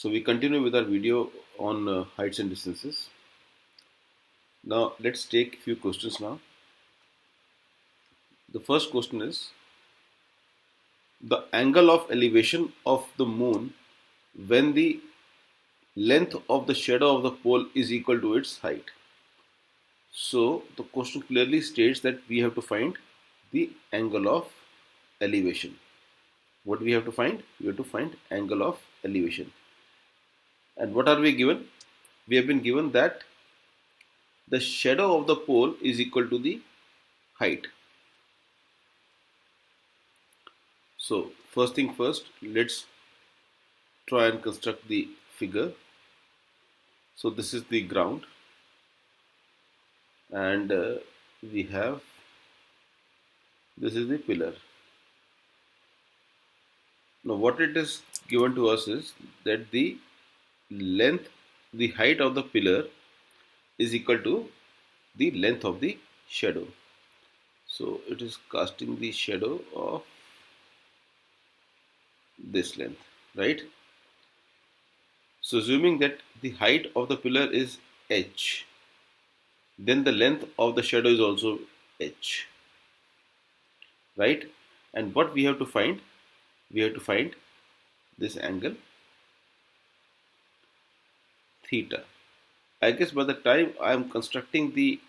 So we continue with our video on heights and distances. Now let's take a few questions now. The first question is the angle of elevation of the moon when the length of the shadow of the pole is equal to its height. So the question clearly states that we have to find the angle of elevation. What we have to find? We have to find angle of elevation. And what are we given? We have been given that the shadow of the pole is equal to the height. So first thing first, let's try and construct the figure. So this is the ground, and we have this is the pillar. Now what it is given to us is that the length, the height of the pillar is equal to the length of the shadow. So it is casting the shadow of this length, right? So assuming that the height of the pillar is h, then the length of the shadow is also h, right? And what we have to find? We have to find this angle theta. I guess by the time I am constructing the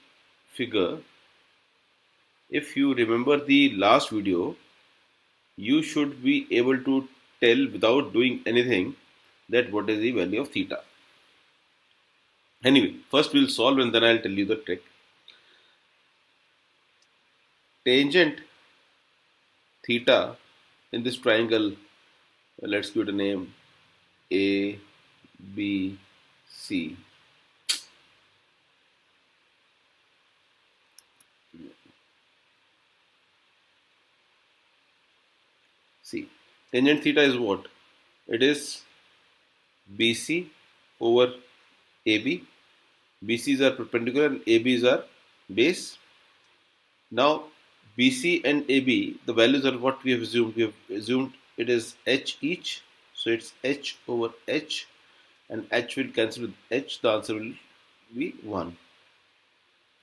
figure, if you remember the last video, you should be able to tell without doing anything that what is the value of theta. Anyway, first we'll solve and then I'll tell you the trick. Tangent theta in this triangle, let's give it a name A, B, C. See, tangent theta is what? It is BC over AB. BCs are perpendicular and ABs are base. Now, BC and AB, the values are what we have assumed. We have assumed it is H each. So it's H over H, and H will cancel with H. The answer will be 1.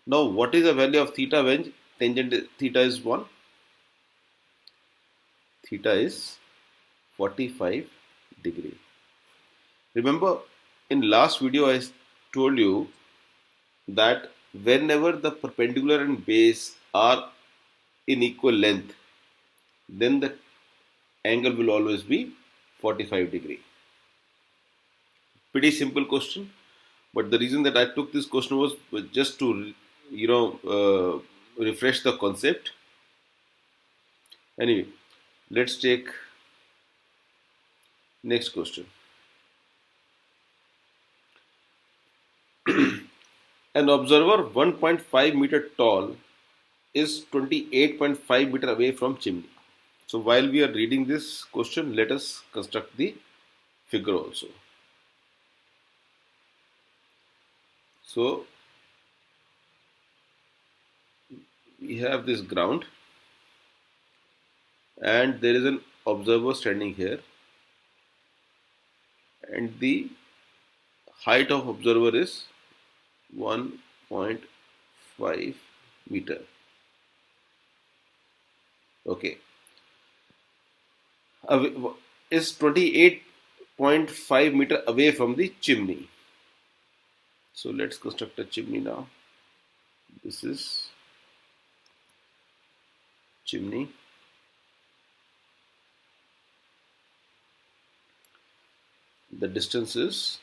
Now, what is the value of theta when tangent theta is 1? Theta is 45 degree. Remember, in last video I told you that whenever the perpendicular and base are in equal length, then the angle will always be 45 degree. Pretty simple question, but the reason that I took this question was just to refresh the concept. Anyway, let's take next question. An observer 1.5 meter tall is 28.5 meter away from chimney. So while we are reading this question, let us construct the figure also. So we have this ground and there is an observer standing here, and the height of observer is 1.5 meter. Okay, is 28.5 meter away from the chimney. So let's construct a chimney now. This is chimney. The distance is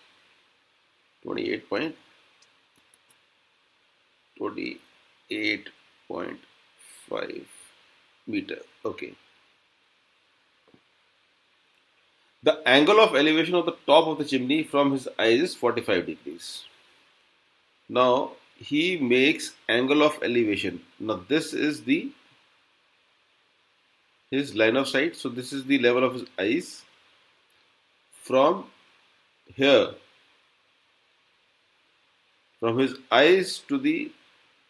28.5 meter. Okay. The angle of elevation of the top of the chimney from his eyes is 45 degrees. Now he makes angle of elevation. Now this is his line of sight. So this is the level of his eyes. From here, from his eyes to the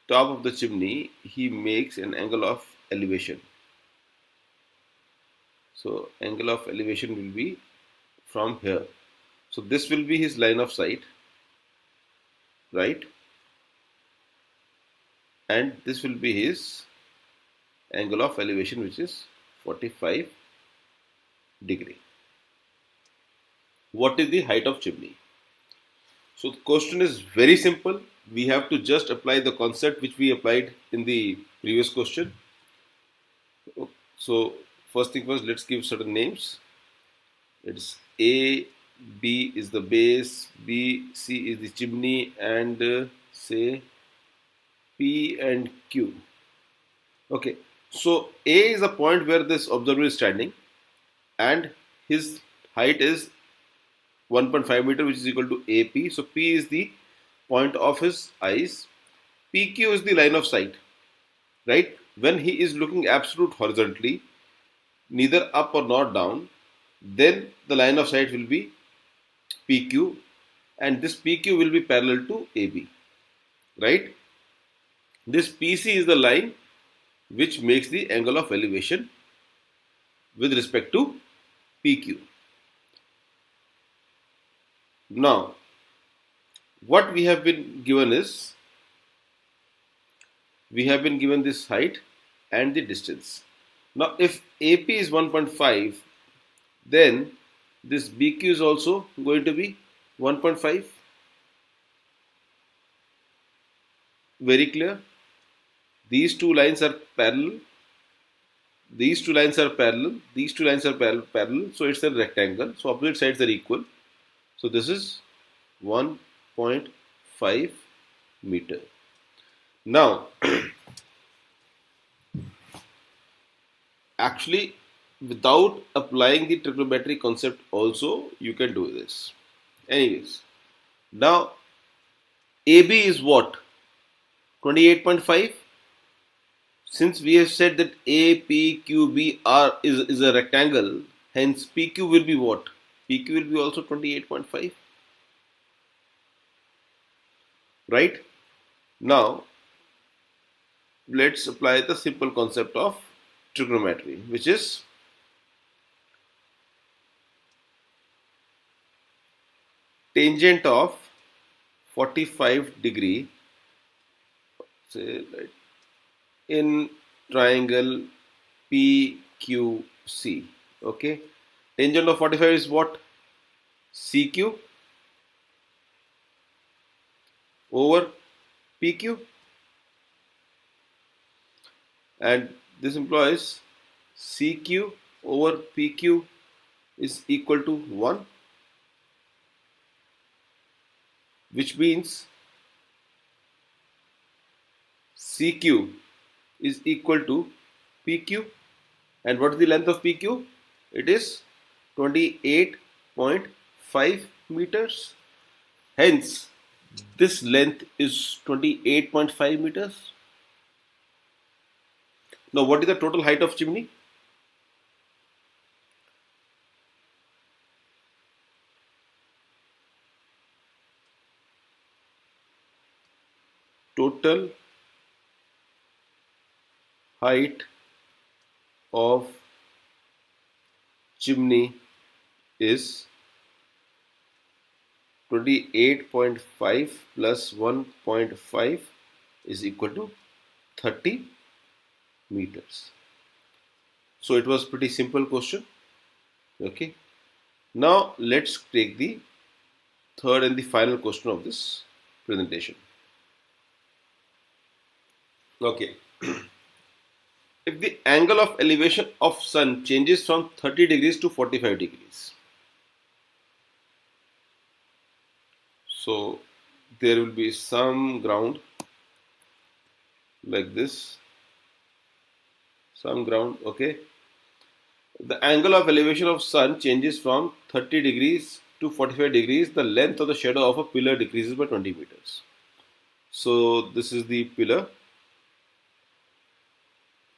top of the chimney, he makes an angle of elevation. So angle of elevation will be from here. So this will be his line of sight, right? And this will be his angle of elevation, which is 45 degree. What is the height of chimney? So the question is very simple. We have to just apply the concept which we applied in the previous question. So first thing first, let's give certain names. It's A, B is the base, B, C is the chimney, and say P and Q. Okay, so A is the point where this observer is standing, and his height is 1.5 meter, which is equal to AP. So P is the point of his eyes. PQ is the line of sight, right? When he is looking absolute horizontally, neither up or not down, then the line of sight will be PQ, and this PQ will be parallel to AB, right? This PC is the line which makes the angle of elevation with respect to PQ. Now, what we have been given is, we have been given this height and the distance. Now, if AP is 1.5, then this BQ is also going to be 1.5. Very clear? These two lines are parallel. These two lines are parallel. These two lines are parallel. So it's a rectangle. So opposite sides are equal. So this is 1.5 meter. Now, actually, without applying the trigonometry concept also, you can do this. Anyways, now AB is what? 28.5. Since we have said that APQB is a rectangle, hence PQ will be what? PQ will be also 28.5. Right? Now, let's apply the simple concept of trigonometry, which is tangent of 45 degree, say, right, in triangle PQC. Okay, tangent of 45 is what? CQ over PQ, and this implies CQ over PQ is equal to 1, which means CQ is equal to PQ. And what is the length of PQ? It is 28.5 meters. Hence, this length is 28.5 meters. Now, what is the total height of chimney? Total height of chimney is 28.5 plus 1.5 is equal to 30 meters. So it was pretty simple question. Okay. Now let's take the third and the final question of this presentation. Okay. If the angle of elevation of sun changes from 30 degrees to 45 degrees, so there will be some ground like this, some ground, okay. The angle of elevation of sun changes from 30 degrees to 45 degrees. The length of the shadow of a pillar decreases by 20 meters. So this is the pillar,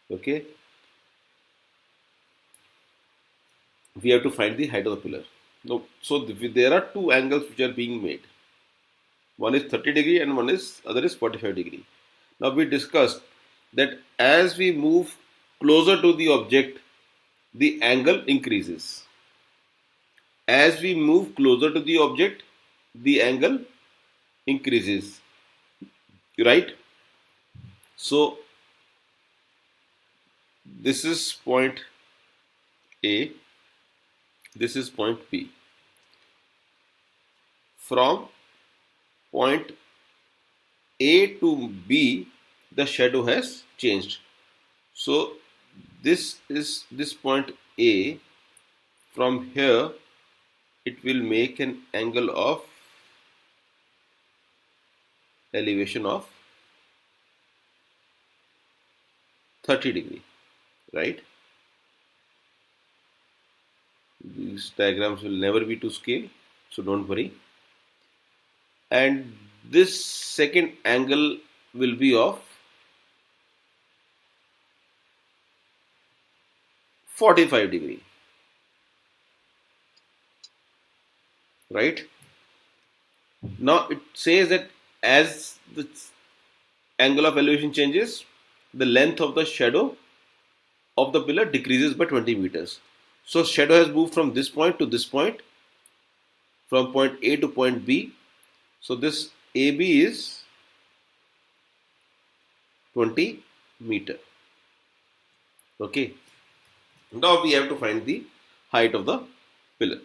okay. We have to find the height of the pillar. Now, so there are two angles which are being made. One is 30 degree and other is 45 degree. Now we discussed that as we move closer to the object, the angle increases. As we move closer to the object, the angle increases, right? So this is point A, this is point B. From point A to B, the shadow has changed. So this is this point A. From here, it will make an angle of elevation of 30 degree, right? These diagrams will never be to scale, so don't worry. And this second angle will be of 45 degree, right? Now it says that as the angle of elevation changes, the length of the shadow of the pillar decreases by 20 meters. So shadow has moved from this point to this point, from point A to point B. So this AB is 20 meter. Okay. Now we have to find the height of the pillar.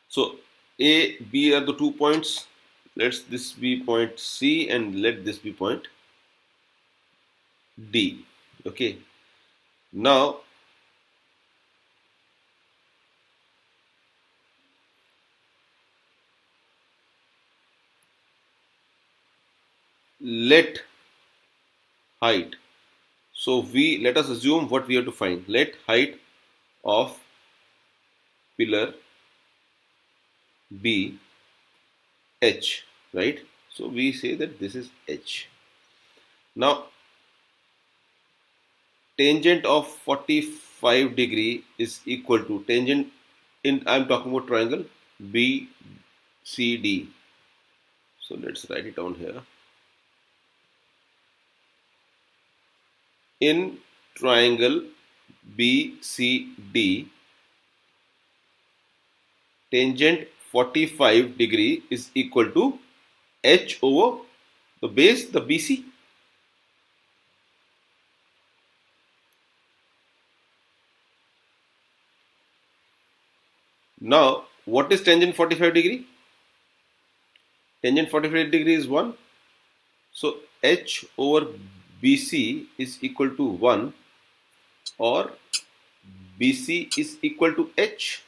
So A, B are the 2 points. Let this be point C and let this be point D. Okay. Now let height. So let us assume what we have to find. Let height of pillar be H, right? So we say that this is H. Now tangent of 45 degree is equal to tangent in, I'm talking about triangle BCD. So let's write it down here. In triangle BCD, tangent 45 degree is equal to H over the base, the BC. Now, what is tangent 45 degree? Tangent 45 degree is 1. So, H over BC is equal to 1, or BC is equal to H.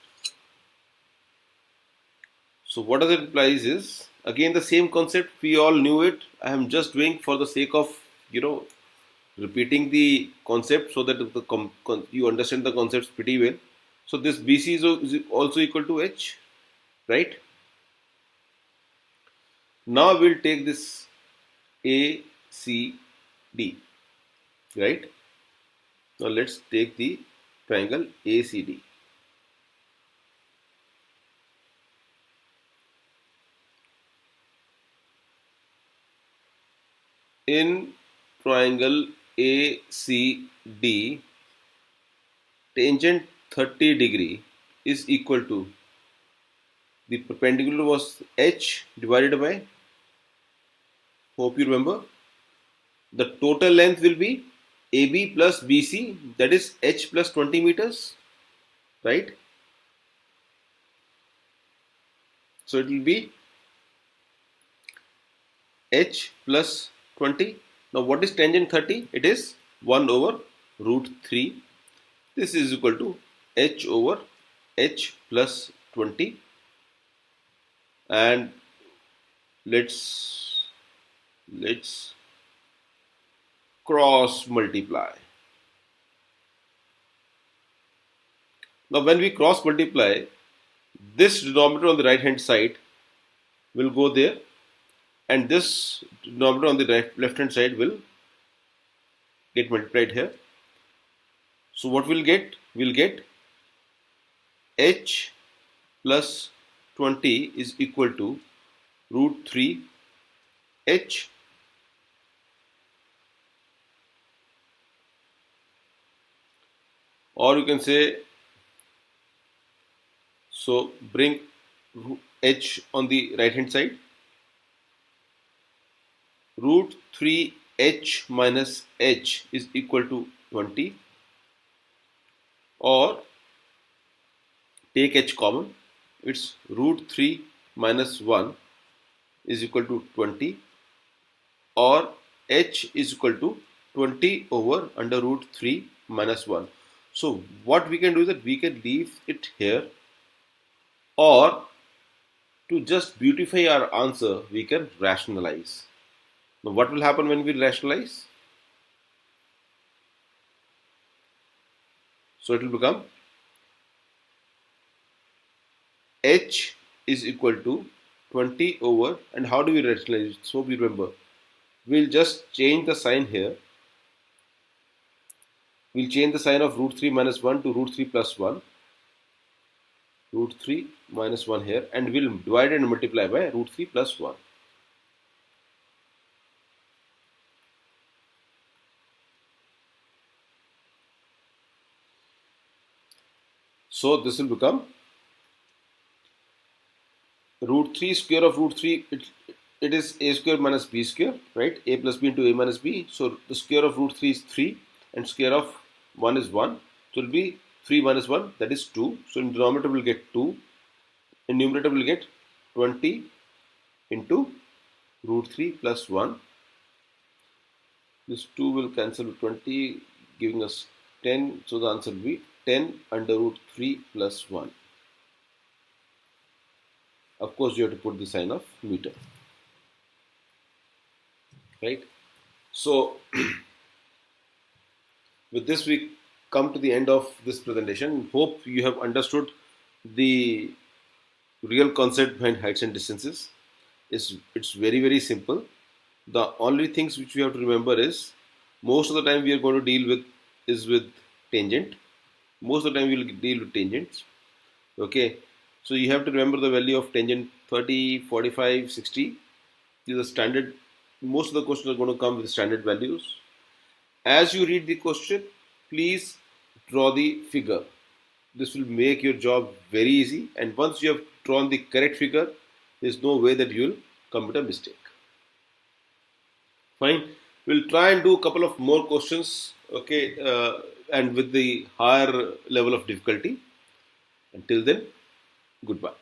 So, what does it implies is, again the same concept, we all knew it. I am just doing for the sake of, repeating the concept so that you understand the concepts pretty well. So, this BC is also equal to H, right? Now we'll take this ACD, right? Now let's take the triangle ACD. In triangle ACD, tangent 30 degree is equal to, the perpendicular was H divided by, hope you remember, the total length will be AB plus BC, that is H plus 20 meters, right? So it will be H plus 20. Now what is tangent 30? It is 1 over root 3. This is equal to H over H plus 20. And let's cross multiply. Now when we cross multiply, this denominator on the right hand side will go there, and this denominator on the left hand side will get multiplied here. So what we'll get? We'll get H plus 20 is equal to root 3 H, or you can say So bring h on the right hand side. Root 3h minus h is equal to 20, or take h common. It's root 3 minus 1 is equal to 20, or h is equal to 20 over under root 3 minus 1. So what we can do is that we can leave it here, or to just beautify our answer we can rationalize. Now what will happen when we rationalize? So it will become h is equal to 20 over, and how do we rationalize it? So we remember, we'll just change the sign here. We'll change the sign of root 3 minus 1 to root 3 plus 1. Root 3 minus 1 here, and we'll divide and multiply by root 3 plus 1. So this will become root 3 square of root 3, it is a square minus b square, right? A plus b into a minus b. So the square of root 3 is 3, and square of 1 is 1. So it will be 3 minus 1, that is 2. So in denominator we will get 2. In numerator we will get 20 into root 3 plus 1. This 2 will cancel with 20, giving us 10. So the answer will be 10 under root 3 plus 1. Of course, you have to put the sign of meter. Right? So, with this we come to the end of this presentation. Hope you have understood the real concept behind heights and distances. It's very, very simple. The only things which we have to remember is, most of the time we are going to deal with is with tangent. Most of the time we will deal with tangents. Okay. So you have to remember the value of tangent 30, 45, 60. These are standard. Most of the questions are going to come with standard values. As you read the question, please draw the figure. This will make your job very easy. And once you have drawn the correct figure, there is no way that you will commit a mistake. Fine. We'll try and do a couple of more questions. Okay. And with the higher level of difficulty. Until then, goodbye.